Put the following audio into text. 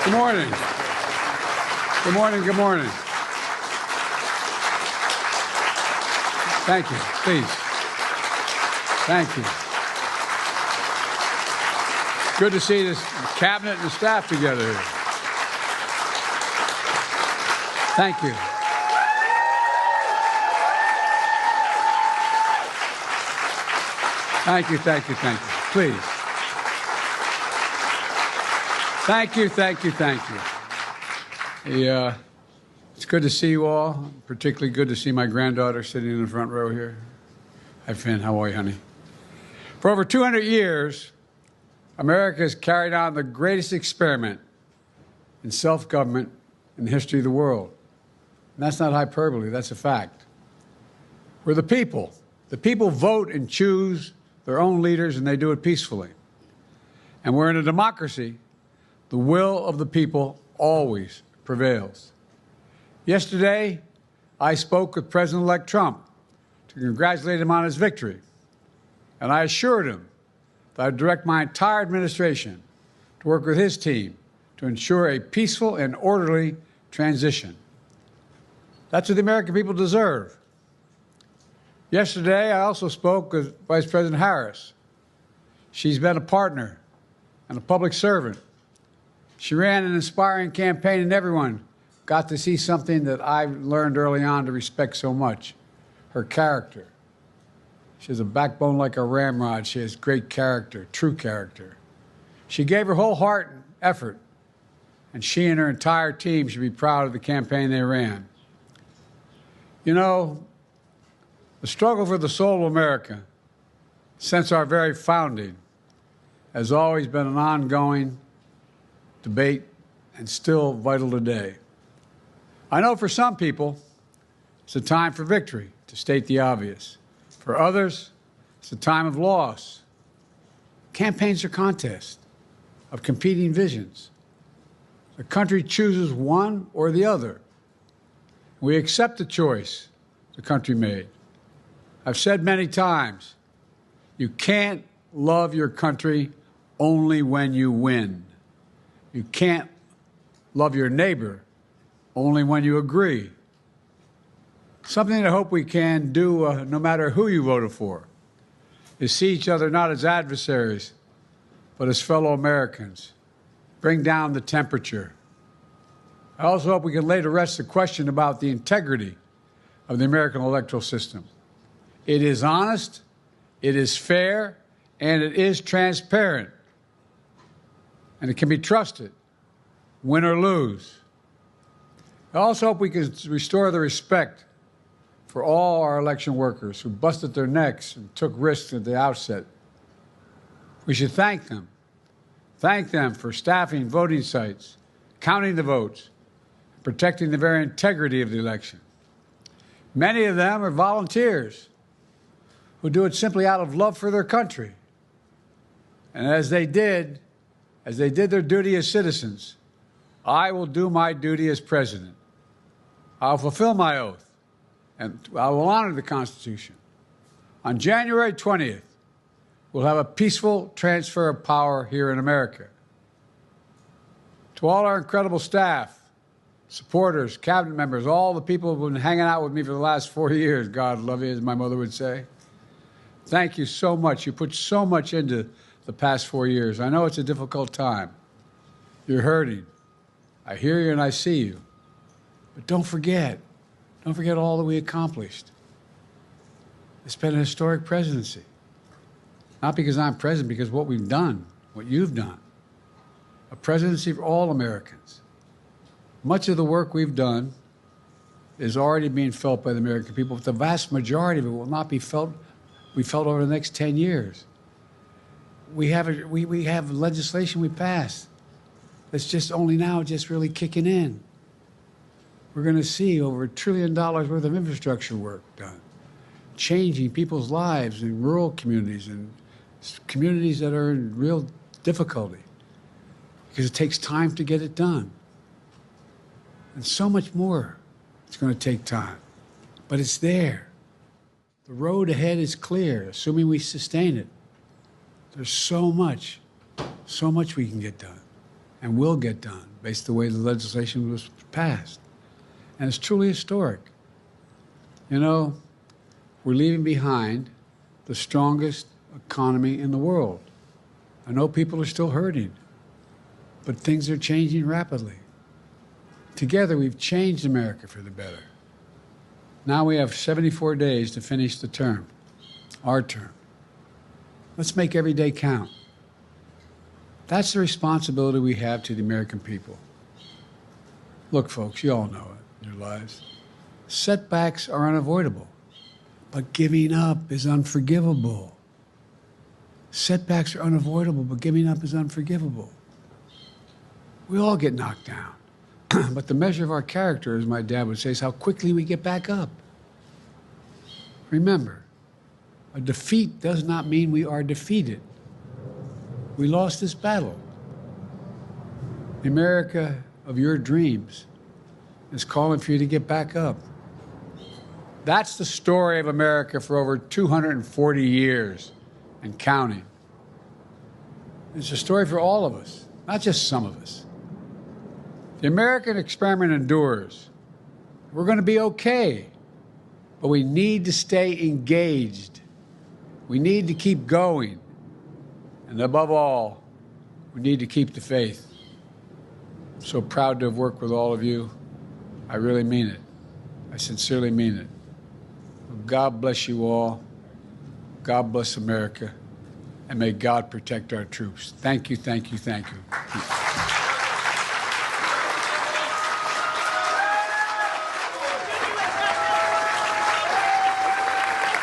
Good morning. Good morning. Good morning. Thank you. Please. Thank you. Good to see this cabinet and the staff together here. Thank you. Thank you, thank you, thank you. Please. Thank you, thank you, thank you. It's good to see you all. Particularly good to see my granddaughter sitting in the front row here. Hi, Finn. How are you, honey? For over 200 years, America has carried on the greatest experiment in self-government in the history of the world. And that's not hyperbole, that's a fact. We're the people. The people vote and choose their own leaders, and they do it peacefully. And we're in a democracy. The will of the people always prevails. Yesterday, I spoke with President-elect Trump to congratulate him on his victory. And I assured him that I'd direct my entire administration to work with his team to ensure a peaceful and orderly transition. That's what the American people deserve. Yesterday, I also spoke with Vice President Harris. She's been a partner and a public servant. She ran an inspiring campaign, and everyone got to see something that I learned early on to respect so much, her character. She has a backbone like a ramrod. She has great character, true character. She gave her whole heart and effort, and she and her entire team should be proud of the campaign they ran. You know, the struggle for the soul of America, since our very founding, has always been an ongoing debate and still vital today. I know for some people, it's a time for victory, to state the obvious. For others, it's a time of loss. Campaigns are contests of competing visions. The country chooses one or the other. We accept the choice the country made. I've said many times, you can't love your country only when you win. You can't love your neighbor only when you agree. Something I hope we can do, no matter who you voted for, is see each other not as adversaries, but as fellow Americans. Bring down the temperature. I also hope we can lay to rest the question about the integrity of the American electoral system. It is honest, it is fair, and it is transparent. And it can be trusted, win or lose. I also hope we can restore the respect for all our election workers who busted their necks and took risks at the outset. We should thank them. Thank them for staffing voting sites, counting the votes, protecting the very integrity of the election. Many of them are volunteers who do it simply out of love for their country. And as they did their duty as citizens, I will do my duty as president. I'll fulfill my oath, and I will honor the Constitution. On January 20th, we'll have a peaceful transfer of power here in America. To all our incredible staff, supporters, cabinet members, all the people who've been hanging out with me for the last 4 years, God love you, as my mother would say, thank you so much. You put so much into the past 4 years. I know it's a difficult time. You're hurting. I hear you and I see you. But don't forget all that we accomplished. It's been a historic presidency. Not because I'm president, because what we've done, what you've done. A presidency for all Americans. Much of the work we've done is already being felt by the American people, but the vast majority of it will not be felt over the next 10 years. We have legislation we passed that's just only now just really kicking in. We're going to see over $1 trillion worth of infrastructure work done, changing people's lives in rural communities and communities that are in real difficulty because it takes time to get it done. And so much more it's going to take time, but it's there. The road ahead is clear, assuming we sustain it. There's so much we can get done. and will get done based on the way the legislation was passed. And it's truly historic. You know, we're leaving behind the strongest economy in the world. I know people are still hurting, but things are changing rapidly. Together, we've changed America for the better. Now we have 74 days to finish the term, our term. Let's make every day count. That's the responsibility we have to the American people. Look, folks, you all know it in your lives. Setbacks are unavoidable, but giving up is unforgivable. Setbacks are unavoidable, but giving up is unforgivable. We all get knocked down. But the measure of our character, as my dad would say, is how quickly we get back up. Remember, a defeat does not mean we are defeated. We lost this battle. The America of your dreams is calling for you to get back up. That's the story of America for over 240 years and counting. It's a story for all of us, not just some of us. The American experiment endures. We're going to be okay, but we need to stay engaged. We need to keep going. And above all, we need to keep the faith. I'm so proud to have worked with all of you. I really mean it. I sincerely mean it. God bless you all. God bless America. And may God protect our troops. Thank you, thank you, thank you.